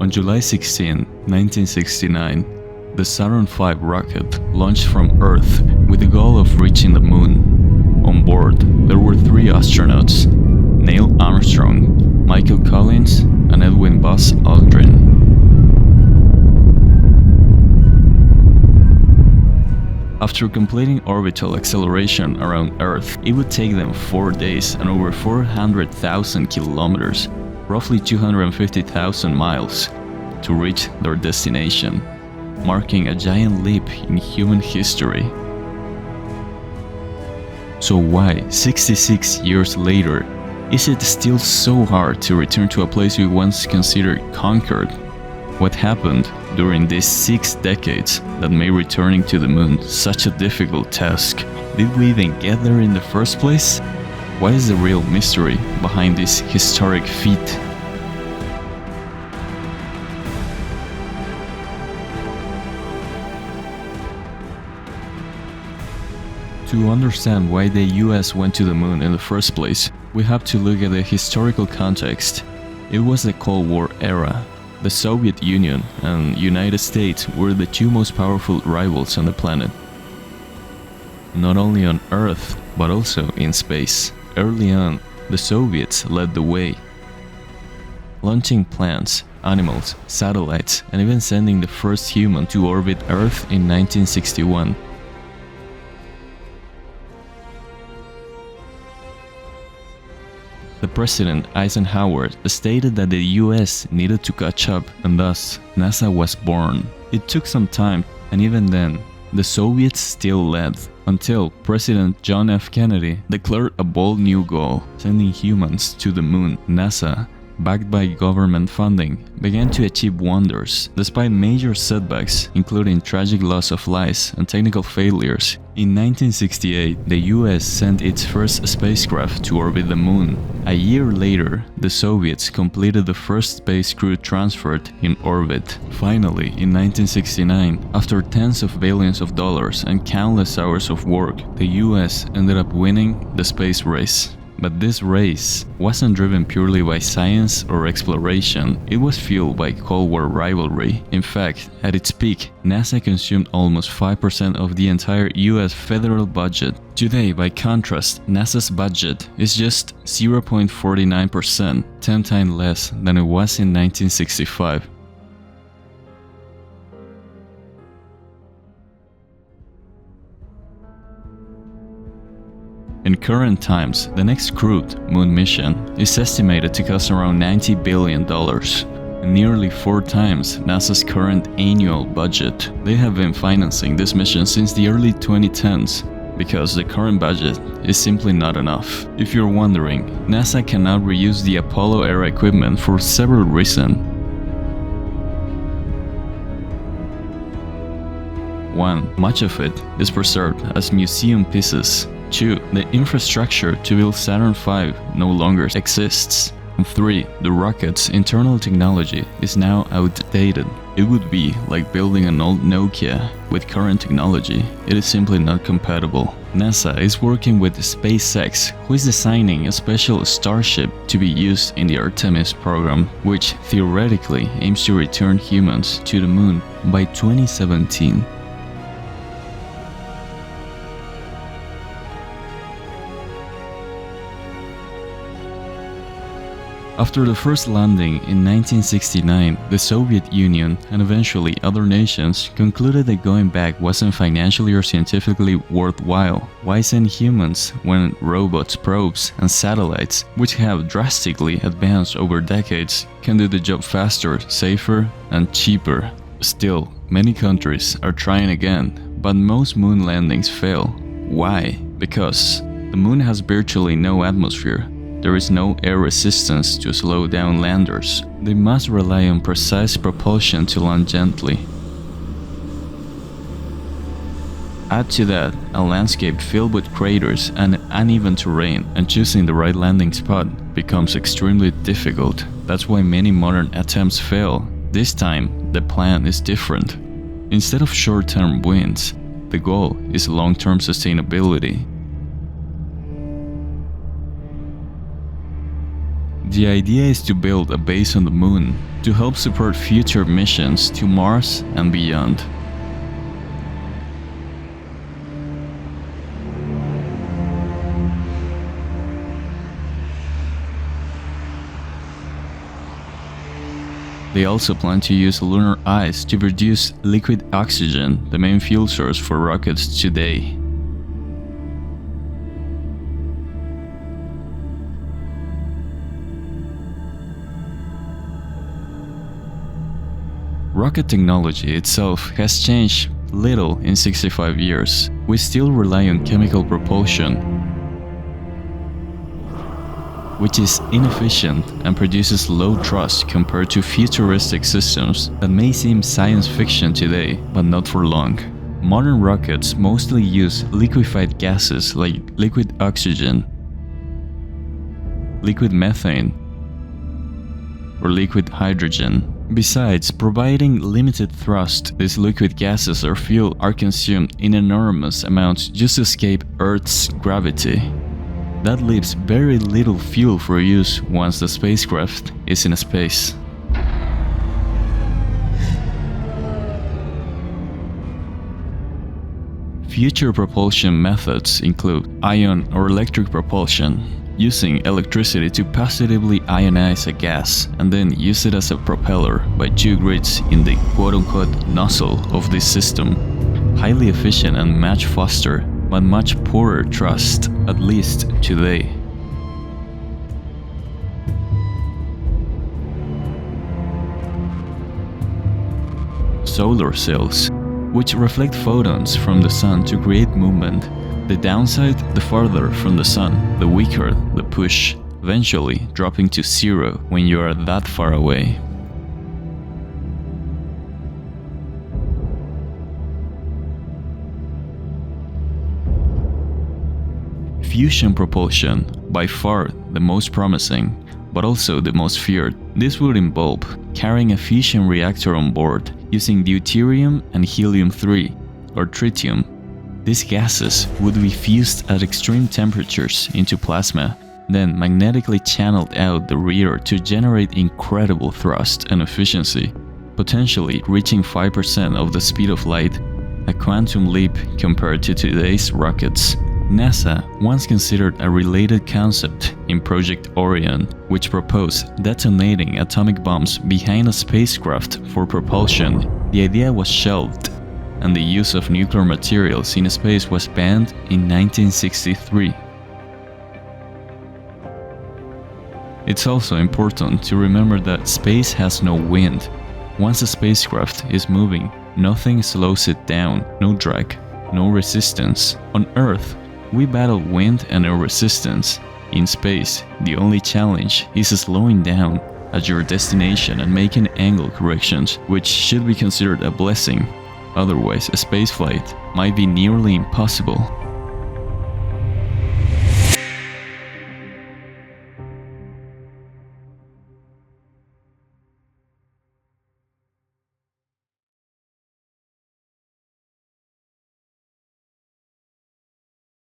On July 16, 1969, the Saturn V rocket launched from Earth with the goal of reaching the Moon. On board, there were 3 astronauts: Neil Armstrong, Michael Collins, and Edwin Buzz Aldrin. After completing orbital acceleration around Earth, it would take them 4 days and over 400,000 kilometers, roughly 250,000 miles, to reach their destination, marking a giant leap in human history. So why, 66 years later, is it still so hard to return to a place we once considered conquered? What happened during these 6 decades that made returning to the Moon such a difficult task? Did we even get there in the first place? What is the real mystery behind this historic feat? To understand why the US went to the Moon in the first place, we have to look at the historical context. It was the Cold War era. The Soviet Union and United States were the 2 most powerful rivals on the planet. Not only on Earth, but also in space. Early on, the Soviets led the way, launching plants, animals, satellites, and even sending the first human to orbit Earth in 1961. The President Eisenhower stated that the US needed to catch up, and thus NASA was born. It took some time, and even then, the Soviets still led, until President John F. Kennedy declared a bold new goal, sending humans to the Moon. NASA, backed by government funding, began to achieve wonders, despite major setbacks, including tragic loss of lives and technical failures. In 1968, the US sent its first spacecraft to orbit the Moon. A year later, the Soviets completed the first space crew transferred in orbit. Finally, in 1969, after tens of billions of dollars and countless hours of work, the US ended up winning the space race. But this race wasn't driven purely by science or exploration, it was fueled by Cold War rivalry. In fact, at its peak, NASA consumed almost 5% of the entire US federal budget. Today, by contrast, NASA's budget is just 0.49%, 10 times less than it was in 1965. In current times, the next crewed Moon mission is estimated to cost around $90 billion, nearly 4 times NASA's current annual budget. They have been financing this mission since the early 2010s because the current budget is simply not enough. If you're wondering, NASA cannot reuse the Apollo-era equipment for several reasons. 1. Much of it is preserved as museum pieces. 2. The infrastructure to build Saturn V no longer exists. And 3. The rocket's internal technology is now outdated. It would be like building an old Nokia with current technology. It is simply not compatible. NASA is working with SpaceX, who is designing a special starship to be used in the Artemis program, which theoretically aims to return humans to the Moon by 2017. After the first landing in 1969, the Soviet Union and eventually other nations concluded that going back wasn't financially or scientifically worthwhile. Why send humans when robots, probes, and satellites, which have drastically advanced over decades, can do the job faster, safer, and cheaper? Still, many countries are trying again, but most moon landings fail. Why? Because the Moon has virtually no atmosphere. There is no air resistance to slow down landers. They must rely on precise propulsion to land gently. Add to that a landscape filled with craters and uneven terrain, and choosing the right landing spot becomes extremely difficult. That's why many modern attempts fail. This time, the plan is different. Instead of short-term wins, the goal is long-term sustainability. The idea is to build a base on the moon to help support future missions to Mars and beyond. They also plan to use lunar ice to produce liquid oxygen, the main fuel source for rockets today. Rocket technology itself has changed little in 65 years. We still rely on chemical propulsion, which is inefficient and produces low thrust compared to futuristic systems that may seem science fiction today, but not for long. Modern rockets mostly use liquefied gases like liquid oxygen, liquid methane, or liquid hydrogen. Besides providing limited thrust, these liquid gases or fuel are consumed in enormous amounts just to escape Earth's gravity. That leaves very little fuel for use once the spacecraft is in space. Future propulsion methods include ion or electric propulsion, using electricity to positively ionize a gas and then use it as a propeller by two grids in the quote-unquote nozzle of this system. Highly efficient and much faster, but much poorer thrust, at least today. Solar cells, which reflect photons from the sun to create movement. The downside, the farther from the sun, the weaker the push, eventually dropping to zero when you are that far away. Fusion propulsion, by far the most promising, but also the most feared. This would involve carrying a fusion reactor on board using deuterium and helium-3, or tritium. These gases would be fused at extreme temperatures into plasma, then magnetically channeled out the rear to generate incredible thrust and efficiency, potentially reaching 5% of the speed of light, a quantum leap compared to today's rockets. NASA once considered a related concept in Project Orion, which proposed detonating atomic bombs behind a spacecraft for propulsion. The idea was shelved, and the use of nuclear materials in space was banned in 1963. It's also important to remember that space has no wind. Once a spacecraft is moving, nothing slows it down, no drag, no resistance. On Earth, we battle wind and air resistance. In space, the only challenge is slowing down at your destination and making angle corrections, which should be considered a blessing. Otherwise, a spaceflight might be nearly impossible.